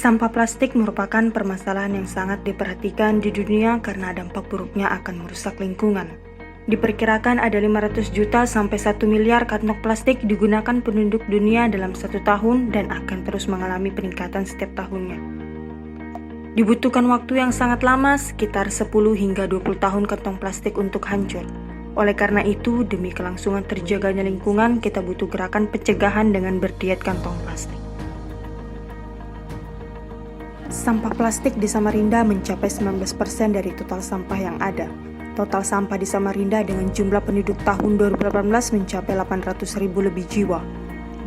Sampah plastik merupakan permasalahan yang sangat diperhatikan di dunia karena dampak buruknya akan merusak lingkungan. Diperkirakan ada 500 juta sampai 1 miliar kantong plastik digunakan penduduk dunia dalam 1 tahun dan akan terus mengalami peningkatan setiap tahunnya. Dibutuhkan waktu yang sangat lama, sekitar 10 hingga 20 tahun kantong plastik untuk hancur. Oleh karena itu, demi kelangsungan terjaganya lingkungan, kita butuh gerakan pencegahan dengan berdiet kantong plastik. Sampah plastik di Samarinda mencapai 19% dari total sampah yang ada. Total sampah di Samarinda dengan jumlah penduduk tahun 2018 mencapai 800.000 lebih jiwa.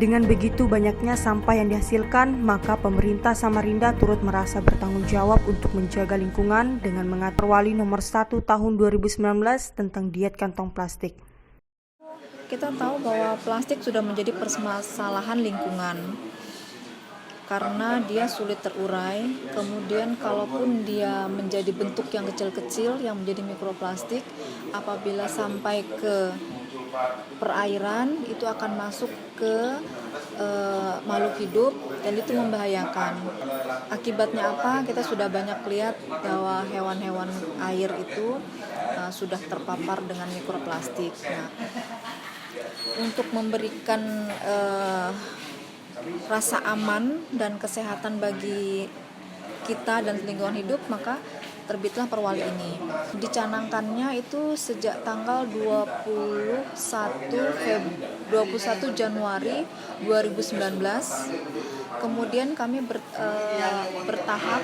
Dengan begitu banyaknya sampah yang dihasilkan, maka pemerintah Samarinda turut merasa bertanggung jawab untuk menjaga lingkungan dengan mengatur Wali Nomor 1 Tahun 2019 tentang diet kantong plastik. Kita tahu bahwa plastik sudah menjadi permasalahan lingkungan karena dia sulit terurai, kemudian kalaupun dia menjadi bentuk yang kecil-kecil yang menjadi mikroplastik, apabila sampai ke perairan itu akan masuk ke makhluk hidup dan itu membahayakan. Akibatnya apa? Kita sudah banyak lihat bahwa hewan-hewan air itu sudah terpapar dengan mikroplastik. Nah, untuk memberikan rasa aman dan kesehatan bagi kita dan lingkungan hidup, maka terbitlah perwali ini. Dicanangkannya itu sejak tanggal 21 Januari 2019. Kemudian kami bertahap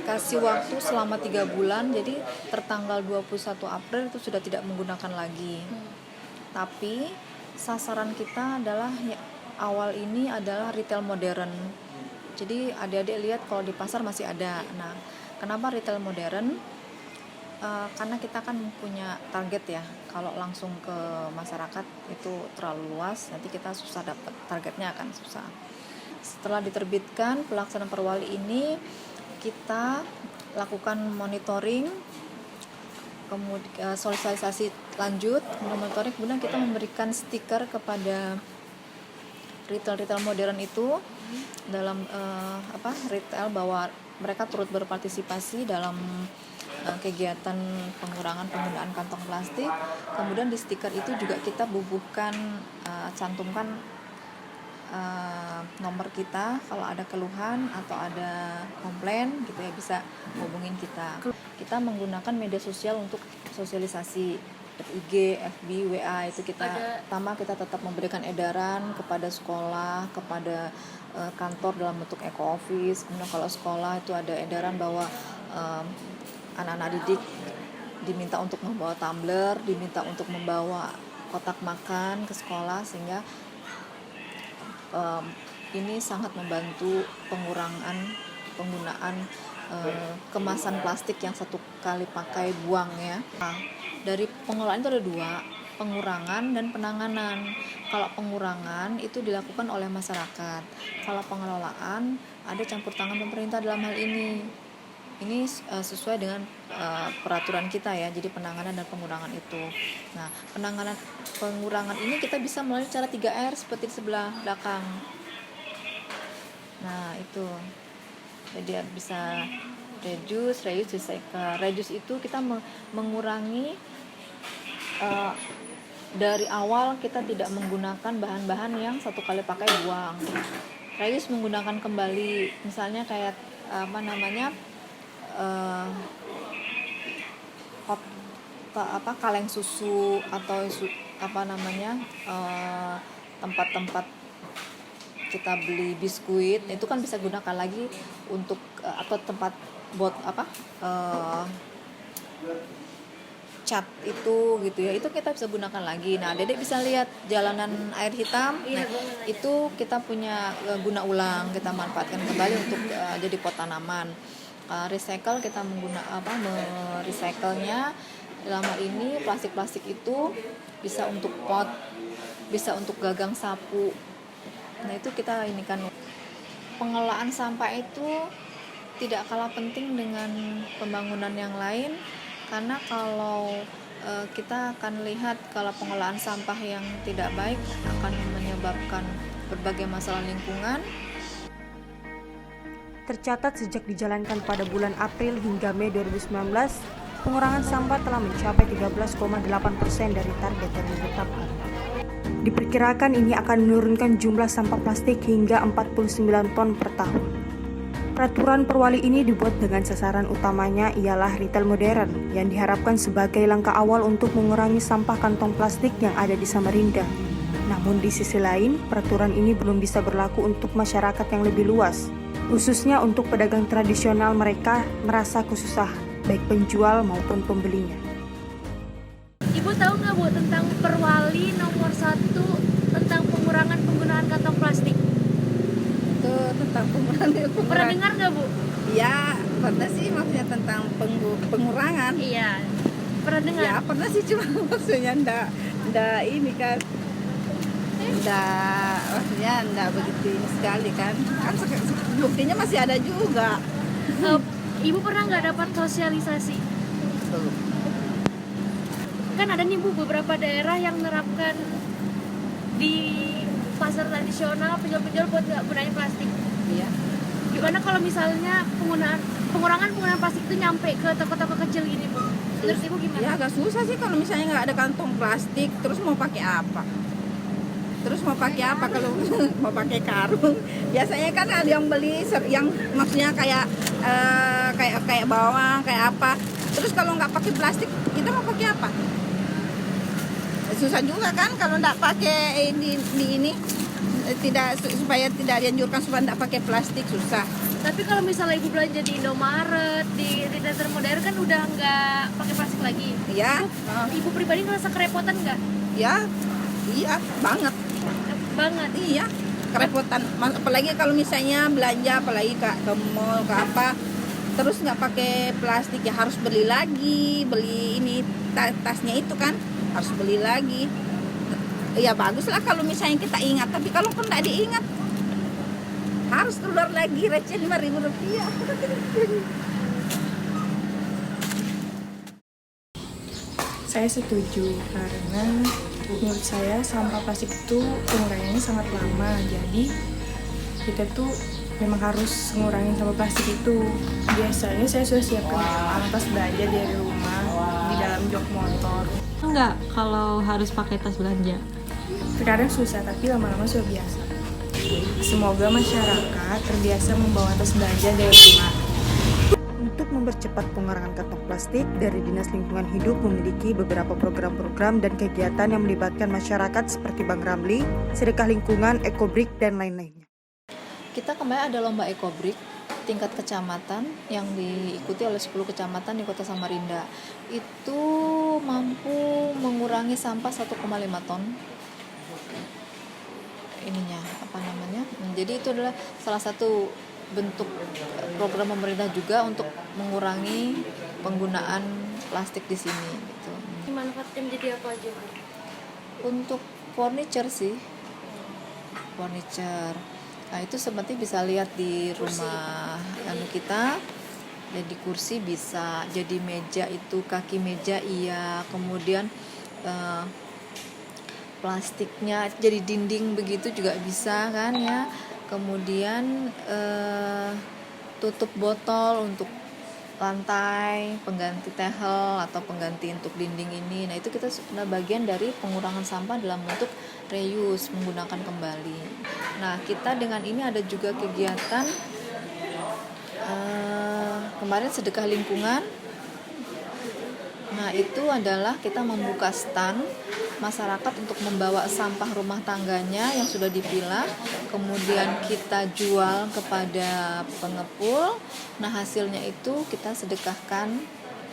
kasih waktu selama 3 bulan. Jadi tertanggal 21 April itu sudah tidak menggunakan lagi. Tapi sasaran kita adalah awal ini adalah retail modern. Jadi adik-adik lihat kalau di pasar masih ada. Nah, kenapa retail modern? Karena kita kan punya target ya. Kalau langsung ke masyarakat itu terlalu luas, nanti kita susah dapat targetnya, akan susah. Setelah diterbitkan pelaksanaan perwali ini, kita lakukan monitoring, kemudian sosialisasi lanjut, monitoring, kemudian kita memberikan stiker kepada retail modern itu dalam retail bahwa mereka turut berpartisipasi dalam kegiatan pengurangan penggunaan kantong plastik. Kemudian di stiker itu juga kita bubuhkan, cantumkan nomor kita, kalau ada keluhan atau ada komplain gitu ya bisa hubungin kita. Kita menggunakan media sosial untuk sosialisasi, IG, FB, WA itu kita tetap memberikan edaran kepada sekolah, kepada kantor dalam bentuk eco office. Kemudian kalau sekolah itu ada edaran bahwa anak-anak didik diminta untuk membawa tumbler, diminta untuk membawa kotak makan ke sekolah, sehingga ini sangat membantu pengurangan penggunaan kemasan plastik yang satu kali pakai buang ya. Nah, dari pengelolaan itu ada 2, pengurangan dan penanganan. Kalau pengurangan itu dilakukan oleh masyarakat. Kalau pengelolaan ada campur tangan pemerintah dalam hal ini. Ini sesuai dengan peraturan kita ya. Jadi penanganan dan pengurangan itu. Nah, pengurangan ini kita bisa melalui cara 3R seperti di sebelah belakang. Nah, itu. Jadi bisa reduce, recycle. Reduce itu kita mengurangi dari awal kita tidak menggunakan bahan-bahan yang satu kali pakai buang. Reuse menggunakan kembali, misalnya kayak kaleng susu atau tempat-tempat kita beli biskuit, itu kan bisa gunakan lagi untuk atau tempat cat itu gitu ya, itu kita bisa gunakan lagi. Nah, Dedek bisa lihat jalanan air hitam, nah itu kita punya guna ulang, kita manfaatkan kembali untuk jadi pot tanaman. Recycle kita merecycle-nya dalam hal ini plastik itu bisa untuk pot, bisa untuk gagang sapu. Nah, itu kita ini kan pengelolaan sampah itu tidak kalah penting dengan pembangunan yang lain, karena kalau kita akan lihat kalau pengelolaan sampah yang tidak baik akan menyebabkan berbagai masalah lingkungan. Tercatat sejak dijalankan pada bulan April hingga Mei 2019, pengurangan sampah telah mencapai 13,8% dari target yang ditetapkan. Diperkirakan ini akan menurunkan jumlah sampah plastik hingga 49 ton per tahun. Peraturan perwali ini dibuat dengan sasaran utamanya ialah retail modern yang diharapkan sebagai langkah awal untuk mengurangi sampah kantong plastik yang ada di Samarinda. Namun di sisi lain, peraturan ini belum bisa berlaku untuk masyarakat yang lebih luas, khususnya untuk pedagang tradisional. Mereka merasa kesusahan, baik penjual maupun pembelinya. Ibu tahu nggak Bu tentang perwali nomor 1 tentang pengurangan penggunaan kantong plastik? Itu tentang Pernah pengurangan. dengar nggak Bu? Ya, pernah sih maksudnya tentang pengurangan. Iya. Pernah dengar? Ya, pernah sih cuma maksudnya ndak ini kan. Maksudnya ndak begitu ini sekali kan. Kan buktinya masih ada juga. Ibu pernah nggak dapat sosialisasi? Belum. Kan ada nih Bu beberapa daerah yang menerapkan di pasar tradisional penjual-penjual buat nggak gunain plastik. Iya. Gimana kalau misalnya pengurangan penggunaan plastik itu nyampe ke toko-toko kecil gini Bu? Menurut Ibu gimana? Ya agak susah sih kalau misalnya nggak ada kantong plastik, terus mau pakai apa? Terus mau pakai apa kalau mau pakai karung? Biasanya kan ada yang beli yang maksudnya kayak kayak bawang, kayak apa. Terus kalau nggak pakai plastik, kita mau pakai apa? Susah juga kan kalau nggak pakai ini tidak supaya tidak dianjurkan supaya nggak pakai plastik, susah. Tapi kalau misalnya Ibu belanja di Indomaret, di retail modern kan udah nggak pakai plastik lagi. Ya, Ibu pribadi ngerasa kerepotan nggak? ya, iya banget. Banget. Iya, kerepotan. Apalagi kalau misalnya belanja, apalagi ke mall, ke apa, terus nggak pakai plastik, ya harus beli lagi, beli ini tasnya itu kan harus beli lagi. Ya bagus lah kalau misalnya kita ingat, tapi kalau pun nggak diingat, harus keluar lagi receh Rp5.000. Saya setuju karena menurut saya sampah plastik itu pengurangannya sangat lama. Jadi kita tuh memang harus ngurangin sampah plastik itu. Biasanya saya sudah siapkan tas belanja dari rumah di dalam jok motor. Enggak, kalau harus pakai tas belanja. Terkadang susah tapi lama-lama sudah biasa. Semoga masyarakat terbiasa membawa tas belanja dari rumah. Untuk mempercepat pengurangan kantong plastik, dari Dinas Lingkungan Hidup memiliki beberapa program-program dan kegiatan yang melibatkan masyarakat seperti Bank Ramli, Sedekah Lingkungan, Ekobrik, dan lain-lainnya. Kita kemarin ada lomba ekobrik tingkat kecamatan yang diikuti oleh 10 kecamatan di Kota Samarinda. Itu mampu mengurangi sampah 1,5 ton. Jadi itu adalah salah satu bentuk program pemerintah juga untuk mengurangi penggunaan plastik di sini gitu. Dimanfaatkan jadi apa aja Bu? Untuk furniture sih. Furniture. Nah, itu seperti bisa lihat di rumah kita. Jadi kursi bisa, jadi meja itu kaki meja iya, kemudian plastiknya jadi dinding begitu juga bisa kan ya. Kemudian tutup botol untuk lantai, pengganti tehel atau pengganti untuk dinding ini. Nah, itu kita sudah bagian dari pengurangan sampah dalam bentuk reuse, menggunakan kembali. Nah, kita dengan ini ada juga kegiatan kemarin sedekah lingkungan. Nah, itu adalah kita membuka stand masyarakat untuk membawa sampah rumah tangganya yang sudah dipilah, kemudian kita jual kepada pengepul. Nah, hasilnya itu kita sedekahkan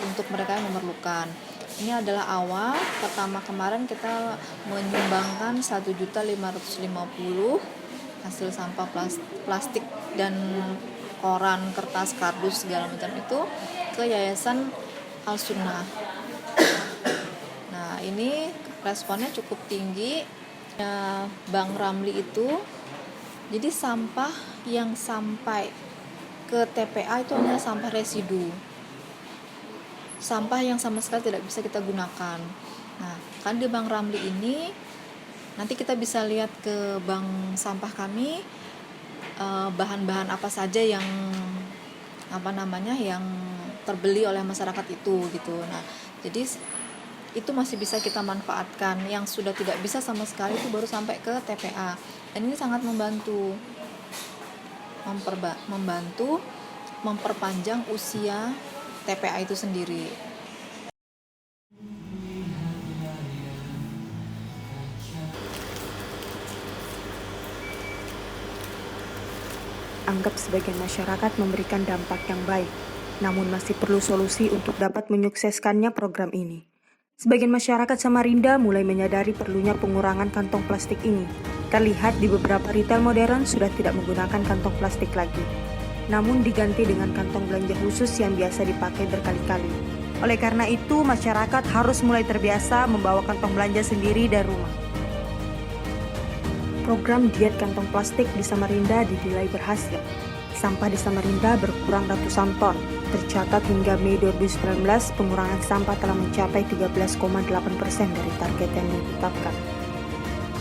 untuk mereka yang memerlukan. Ini adalah awal. Pertama kemarin kita menyumbangkan 1.550.000 hasil sampah plastik dan koran, kertas, kardus segala macam itu ke Yayasan Al-Sunnah. Nah, ini responnya cukup tinggi. Bank Ramli itu, jadi sampah yang sampai ke TPA itu adalah sampah residu, sampah yang sama sekali tidak bisa kita gunakan. Nah, kan di Bank Ramli ini nanti kita bisa lihat ke bank sampah kami, bahan-bahan apa saja yang yang terbeli oleh masyarakat itu gitu. Nah, jadi itu masih bisa kita manfaatkan. Yang sudah tidak bisa sama sekali itu baru sampai ke TPA. Dan ini sangat membantu memperpanjang usia TPA itu sendiri. Anggap sebagian masyarakat memberikan dampak yang baik, namun masih perlu solusi untuk dapat menyukseskannya program ini. Sebagian masyarakat Samarinda mulai menyadari perlunya pengurangan kantong plastik ini. Terlihat di beberapa retail modern sudah tidak menggunakan kantong plastik lagi, namun diganti dengan kantong belanja khusus yang biasa dipakai berkali-kali. Oleh karena itu, masyarakat harus mulai terbiasa membawa kantong belanja sendiri dari rumah. Program diet kantong plastik di Samarinda dinilai berhasil. Sampah di Samarinda berkurang ratusan ton. Tercatat hingga Mei 2019, pengurangan sampah telah mencapai 13,8% dari target yang ditetapkan.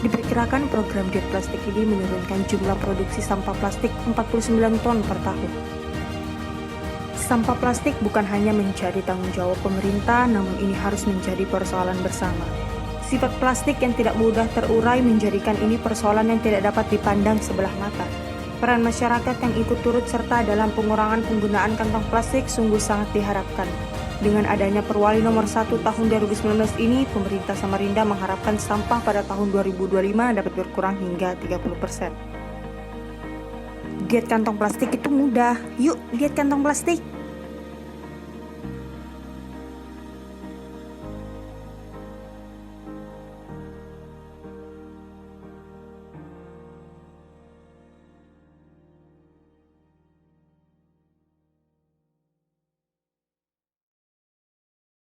Diperkirakan program diet plastik ini menurunkan jumlah produksi sampah plastik 49 ton per tahun. Sampah plastik bukan hanya menjadi tanggung jawab pemerintah, namun ini harus menjadi persoalan bersama. Sifat plastik yang tidak mudah terurai menjadikan ini persoalan yang tidak dapat dipandang sebelah mata. Peran masyarakat yang ikut turut serta dalam pengurangan penggunaan kantong plastik sungguh sangat diharapkan. Dengan adanya Perwali nomor 1 tahun 2019 ini, pemerintah Samarinda mengharapkan sampah pada tahun 2025 dapat berkurang hingga 30%. Diet kantong plastik itu mudah. Yuk, diet kantong plastik!